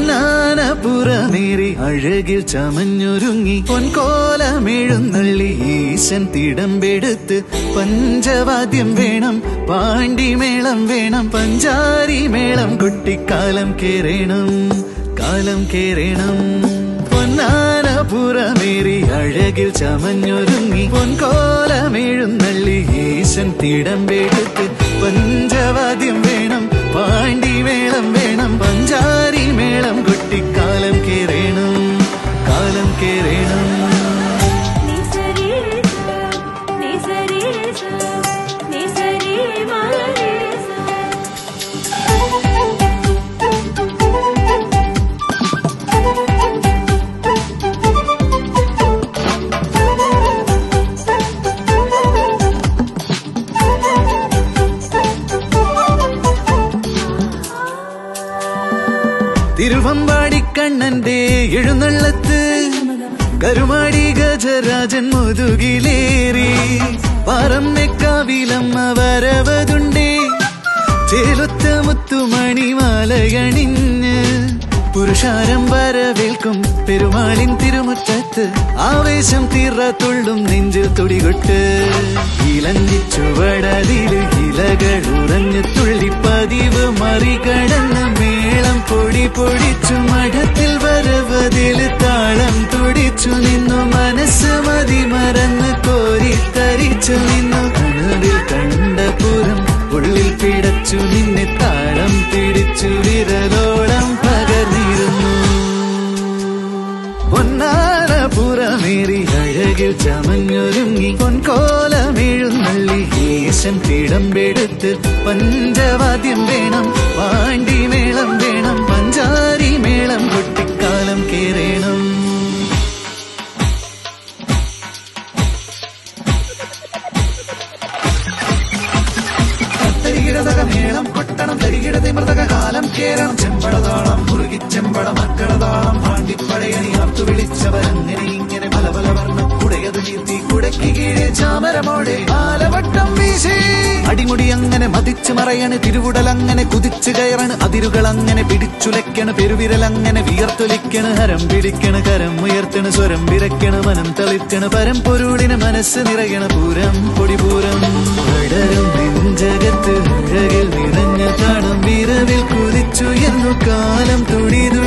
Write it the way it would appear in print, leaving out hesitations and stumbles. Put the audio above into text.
പൊന്നാനപുറമേറി അഴകിൽ ചമഞ്ഞൊരുങ്ങി പൊൻകോലമെഴുന്നള്ളി ഈശൻ തിടമ്പെടുത്ത് പഞ്ചവാദ്യം വേണം, പാണ്ടിമേളം വേണം, പഞ്ചാരി മേളം കൊട്ടിക്കാലം കേറേണം, കാലം കേറേണം. പൊന്നാനപുറമേറി അഴകിൽ ചമഞ്ഞൊരുങ്ങി പൊൻകോലമെഴുന്നള്ളി ഈശൻ തിടമ്പെടുത്ത് പഞ്ചവാദ്യം വേണം, പാണ്ടിമേളം വേണം, പഞ്ചാരി മേളം കൊട്ടിക്കാലം കേറേണം, കാലം കേറേണം. തിരുവമ്പാടിക്കണ്ണന്റെ എഴുന്നള്ളത്ത് കരുമാടി ഗജരാജൻ മുതുകിലേറി പാറമ്മക്കാവിലമ്മ വരവതുണ്ടേ ചേലൊത്ത മുത്തുമണിമാലയണിഞ്ഞ് പുരുഷാരം വരവേൽക്കും പെരുമാളിൻ തിരുമുറ്റത്ത് ആവേശം തീർത്തുള്ളും നെഞ്ചിൽ തുടികൊട്ട് ഇലഞ്ഞിച്ചുവടതിൽ ഇലകൾ ഉറഞ്ഞു തുള്ളി പതിവ് മറികടന്ന് മേളം പൊടി പൊടിച്ചു മഠത്തിൽ വരവതിൽ താളം തുടിച്ചു നിന്നു മനസ്സ് മതി മറന്ന് കോരിത്തരിച്ചു നിന്നു കണവിൽ കണ്ട പുറം ഉള്ളിൽ പിടച്ചു നിന്നെ താളം പിടിച്ചു വിരലോളം പകർന്നിരുന്നു. പൊന്നാനപുറമേറി അഴകിൽ ചമഞ്ഞൊരുങ്ങി പൊൻകോലമെഴുന്നള്ളി ഈശൻ തിടമ്പെടുത്ത് പഞ്ചവാദ്യം വേണം, പാണ്ടിമേളം വേണം, പഞ്ചാരി മേളം കൊട്ടിക്കാലം കേറേണം. മേളം കൊട്ടണം തരികിടതി മൃതകാലം കേരണം ചെമ്പടതാളം മുറുകി ചെമ്പട മക്കളതാളം പാണ്ടിപ്പടയണി ആർത്തു വിളിച്ചവരങ്ങനെ ഇങ്ങനെ പല പല വർണ്ണം കുടയത് നീർത്തി കുടയ്ക്ക് കീഴെ ചാമരമോടെ ആലവട്ടം വീശി അടിമുടി അങ്ങനെ മതിച്ചു മറയണ് തിരുവുടൽ അങ്ങനെ കുതിച്ചു കയറണ് അതിരുകൾ അങ്ങനെ പിടിച്ചുലയ്ക്കണ് പെരുവിരൽ അങ്ങനെ വിയർത്തൊലിക്കണ് ഹരം പിടിക്കണ് കരം ഉയർത്തണ് സ്വരം വിരക്കണ് മനം തളിക്കണ് പരം പൊരുളിന് മനസ്സ് നിറയണ പൂരം പൊടിപൂരം പടരും നെഞ്ചകത്ത് അഴകിൽ നിറഞ്ഞ താണം വിരവിൽ കുതിച്ചു എന്നു കാലം തുടിതു